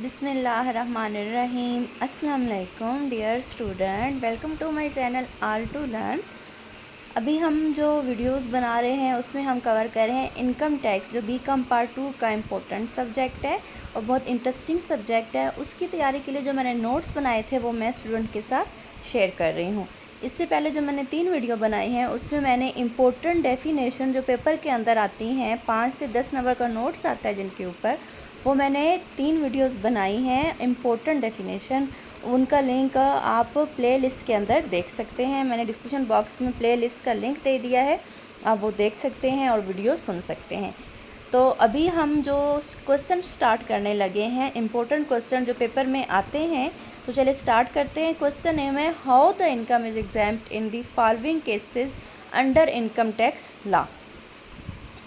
बिस्मिल्लाहिर्रहमानिर्रहीम। अस्सलाम वालेकुम dear student, welcome to my channel all to learn. अभी हम जो वीडियोस बना रहे हैं उसमें हम कवर कर रहे हैं इनकम टैक्स, जो बीकॉम पार्ट 2 का इम्पोर्टेंट सब्जेक्ट है और बहुत इंटरेस्टिंग सब्जेक्ट है। उसकी तैयारी के लिए जो मैंने नोट्स बनाए थे वो मैं स्टूडेंट के साथ शेयर कर रही हूँ। इससे पहले जो मैंने 3 वीडियो बनाई हैं उसमें मैंने इम्पोर्टेंट डेफिनेशन जो पेपर के अंदर आती हैं, 5 से 10 नंबर का नोट्स आता है जिनके ऊपर, वो मैंने 3 वीडियोस बनाई हैं इम्पोर्टेंट डेफिनेशन। उनका लिंक आप प्ले लिस्ट के अंदर देख सकते हैं। मैंने डिस्क्रिप्शन बॉक्स में प्ले लिस्ट का लिंक दे दिया है, आप वो देख सकते हैं और वीडियो सुन सकते हैं। तो अभी हम जो क्वेश्चन स्टार्ट करने लगे हैं, इम्पोर्टेंट क्वेश्चन जो पेपर में आते हैं, तो चलिए स्टार्ट करते हैं। क्वेश्चन ए में, how the income is exempt in the following cases under income tax law.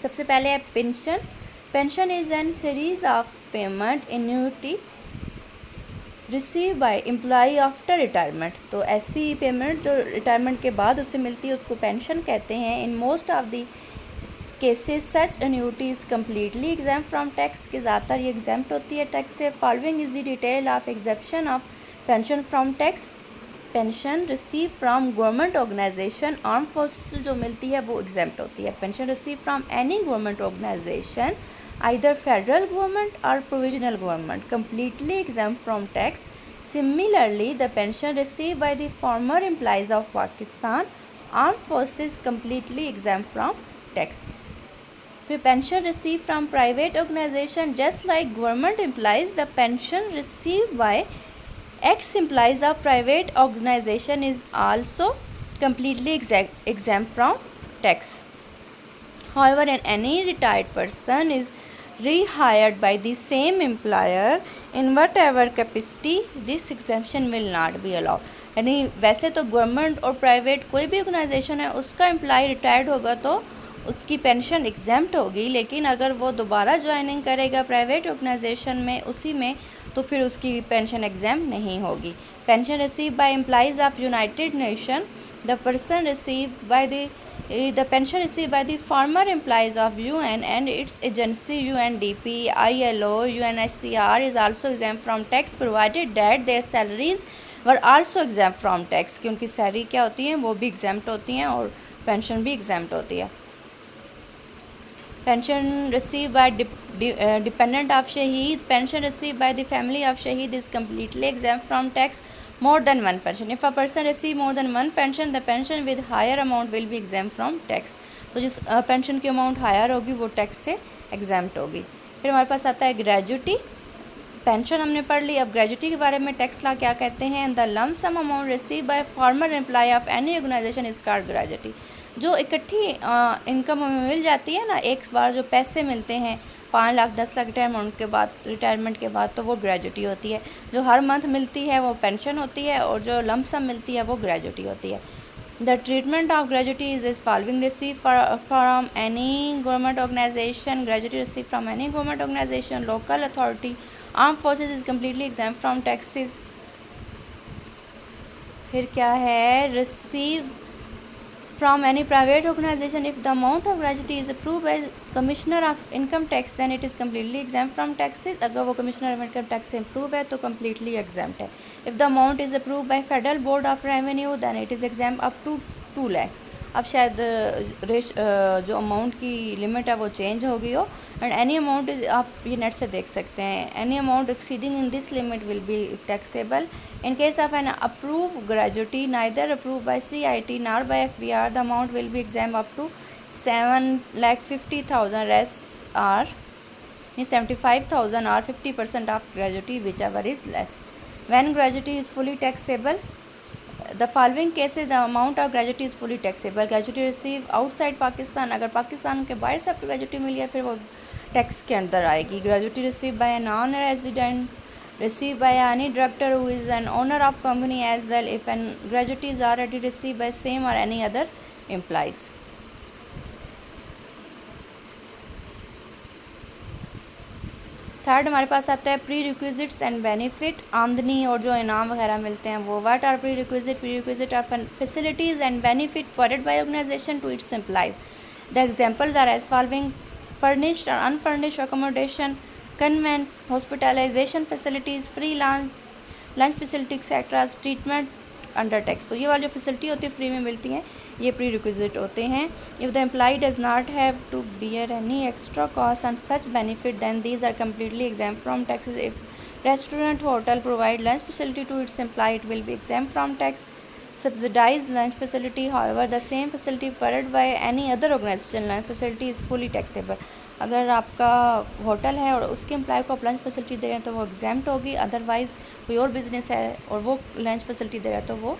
सबसे पहले है pension. Pension is an series of payment annuity receive by employ after retirement. तो ऐसी पेमेंट जो रिटायरमेंट के बाद उसे मिलती है उसको पेंशन कहते हैं। In most of the cases such annuity is completely exempt from tax, के ज़्यादातर ये एग्जाम्प्ट होती है टैक्स से। Following is the detail of exemption of pension from tax. Pension receive from government organisation, arm forces जो मिलती है वो एग्जाम्प्ट होती है। Pension receive from any government organisation, either federal government or provisional government, completely exempt from tax. Similarly, the pension received by the former employees of Pakistan armed forces completely exempt from tax. The pension received from private organization, just like government employees, the pension received by ex-employees of private organization is also completely exempt from tax. However, any retired person is rehired by the same employer in whatever capacity, this exemption will not be allowed. यानी वैसे तो government और private कोई भी organisation है, उसका employ retired होगा तो उसकी पेंशन एग्जेम्प्ट होगी, लेकिन अगर वो दोबारा ज्वाइनिंग करेगा प्राइवेट ऑर्गेनाइजेशन में उसी में, तो फिर उसकी पेंशन एग्जेम्प्ट नहीं होगी। Pension receive by employees of United nation, the person receive by the pension received by the former employees of UN and its agency UNDP, ILO, UNHCR is also exempt from tax provided that their salaries were also exempt from tax, क्योंकि salary क्या होती हैं वो भी exempt होती हैं और pension भी exempt होती है। Pension received by dependent of Shaheed, pension received by the family of Shaheed is completely exempt from tax. More than one pension, if a person receive more than one pension, the pension with higher amount will be exempt from tax. तो जिस pension की amount higher होगी वो tax से exempt होगी। फिर हमारे पास आता है ग्रेजुटी। पेंशन हमने पढ़ ली, अब ग्रेजुटी के बारे में टैक्स लॉ क्या कहते हैं। The lump sum amount receive by former employ of any organisation is called gratuity. जो इकट्ठी इनकम हमें मिल जाती है ना, एक बार जो पैसे मिलते हैं 5 लाख 10 लाख रिटायरमेंट के बाद, तो वो ग्रेजुटी होती है। जो हर मंथ मिलती है वो पेंशन होती है और जो लम सम मिलती है वो ग्रेजुटी होती है। The treatment of gratuity is following receive from any government organisation, gratuity receive from any government organisation, local authority, arm forces is completely exempt from taxes. फिर क्या है, receive from any private organization, if the amount of gratuity is approved by commissioner of income tax, then it is completely exempt from taxes. अगर वो commissioner of income tax से approve है तो completely exempt है। if the amount is approved by federal board of revenue, then it is exempt up to 2 lakh। अब शायद जो amount की लिमिट है वो चेंज हो गई हो। एंड एनी अमाउंट इज, आप ये नेट से देख सकते हैं, any amount exceeding in this limit will be taxable. In case of an approved gratuity neither approved by CIT nor by FBR, the amount will be exempt up to 7,50,000 less or 75,000 or 50% of gratuity, whichever is less. When gratuity is fully taxable, the following cases the amount of gratuity is fully taxable. Gratuity received outside Pakistan, अगर पाकिस्तान के बाहर से आपको gratuity मिली है फिर वो tax के अंदर आएगी। Gratuity received by a non-resident, received by any director who is an owner of company as well, if an gratuity is already received by same or any other employees. Third हमारे पास आता है pre requisites and benefit. आमदनी और जो इनाम वगैरह मिलते हैं वो। What are prerequisite or facilities and benefit provided by organisation to its employees. The examples are as following: furnished और unfurnished accommodation, convents, hospitalization facilities, free lunch facility etcetera, treatment under tax. तो ये वाली जो facility होती है free में मिलती हैं, ये प्री रिक्विजिट होते हैं। If the employ does not have to bear any extra cost and such benefit then these are completely exempt from taxes. If restaurant hotel provide lunch facility to its employ it will be exempt from tax. Subsidized lunch facility, however, the same facility provided by any other organization lunch facility is fully taxable. अगर आपका hotel है और उसके employ को आप lunch facility दे रहे हैं तो वो एग्जाम्प्ट होगी, अदरवाइज़ कोई और बिजनेस है और वो लंच फैसिलिटी दे रहा है तो वो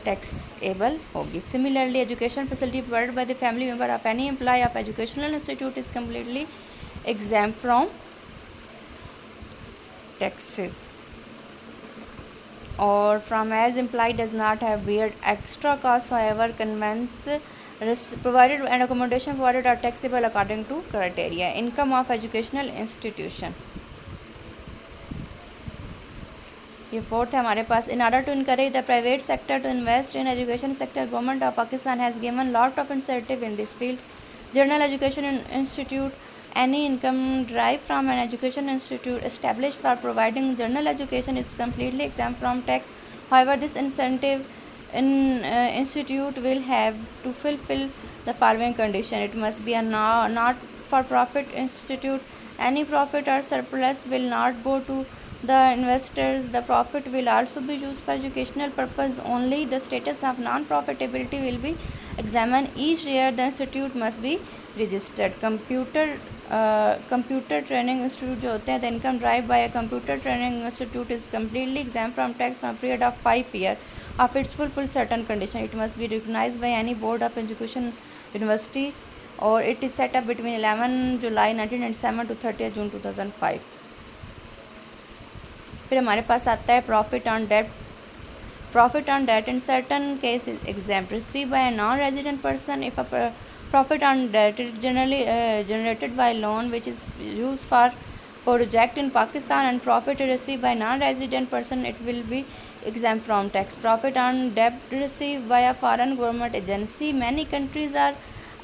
टैक्सेबल होगी। Similarly education facility provided by the family member of any employ of educational institute is completely exempt from taxes. Or from as employee does not have beared extra costs, however conveyance provided and accommodation provided are taxable according to criteria. Income of educational institution, ये fourth है हमारे पास। In order to encourage the private sector to invest in education sector, government of Pakistan has given lot of incentive in this field. General Education Institute, any income derived from an education institute established for providing general education is completely exempt from tax. However, this institute will have to fulfill the following condition. It must be a not-for-profit institute. Any profit or surplus will not go to the investors. The profit will also be used for educational purpose only. The status of non-profitability will be examined each year. The institute must be registered. Computer training institute जो होते हैं, the income derived by a computer training institute is completely exempt from tax for a period of 5 years of its fulfill certain condition. It must be recognized by any board of education university or it is set up between 11 July 1997 to 30 June 2005. फिर हमारे पास आता है profit on debt. Profit on debt in certain cases is exempt, received by a non-resident person. If a profit on debt is generally generated by loan which is used for project in Pakistan and profit is received by non-resident person, it will be exempt from tax. Profit on debt received by a foreign government agency. Many countries are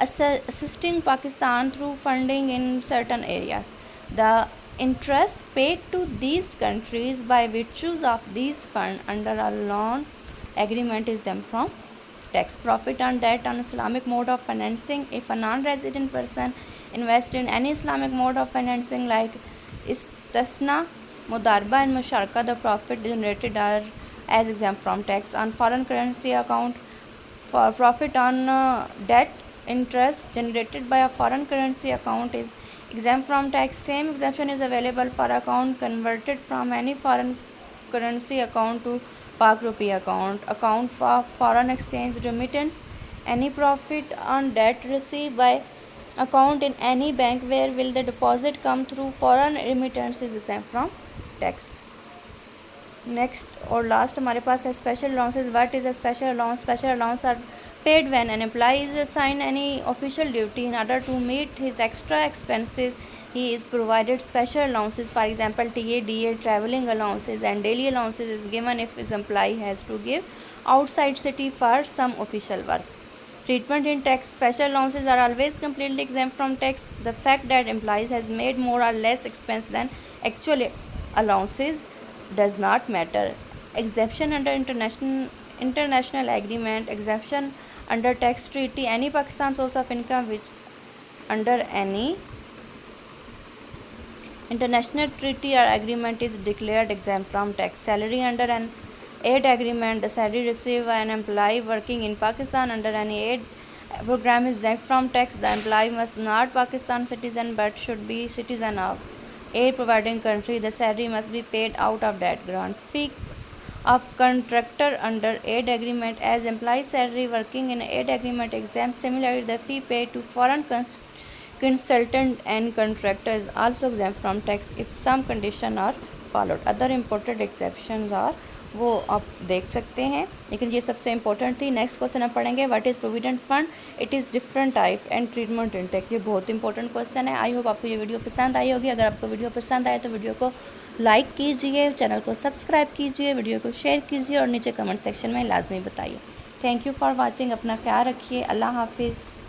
assisting Pakistan through funding in certain areas. The interest paid to these countries by virtue of these funds under a loan agreement is exempt from tax. Profit on debt on Islamic mode of financing. If a non-resident person invests in any Islamic mode of financing like istisna, mudarba and musharaka, the profit generated are as exempt from tax. On foreign currency account, for profit on debt interest generated by a foreign currency account is exempt from tax. Same exemption is available for account converted from any foreign currency account to Pak rupee account, account for foreign exchange remittance. Any profit on debt received by account in any bank where will the deposit come through foreign remittance is exempt from tax. Next और last हमारे पास है special allowances. What is a special allowance? Special allowance are paid when an employee is assigned any official duty. In order to meet his extra expenses, he is provided special allowances. For example, TA, DA, traveling allowances and daily allowances is given if his employee has to give outside city for some official work. Treatment in tax. Special allowances are always completely exempt from tax. The fact that employees has made more or less expense than actual allowances does not matter. Exemption under international agreement. Exemption under tax treaty. Any Pakistan source of income which under any international treaty or agreement is declared exempt from tax. Salary under an aid agreement. The salary received by an employee working in Pakistan under any aid program is exempt from tax. The employee must not Pakistan citizen but should be citizen of aid providing country. The salary must be paid out of that grant. Fee of contractor under aid agreement as employee salary working in aid agreement exempt. Similarly, the fee paid to foreign consultant and contractor is also exempt from tax if some condition are followed. Other important exceptions are वो आप देख सकते हैं, लेकिन ये सबसे important थी. Next question आप पढ़ेंगे what is provident fund, it is different type and treatment in tax. ये बहुत इंपॉर्टेंट क्वेश्चन है. आई होप आपको ये वीडियो पसंद आई होगी. अगर आपको वीडियो पसंद आए तो वीडियो को लाइक कीजिए, चैनल को सब्सक्राइब कीजिए, वीडियो को शेयर कीजिए और नीचे कमेंट सेक्शन में लाजमी बताइए. Thank you for watching. अपना ख्याल रखिए. अल्लाह हाफिज़.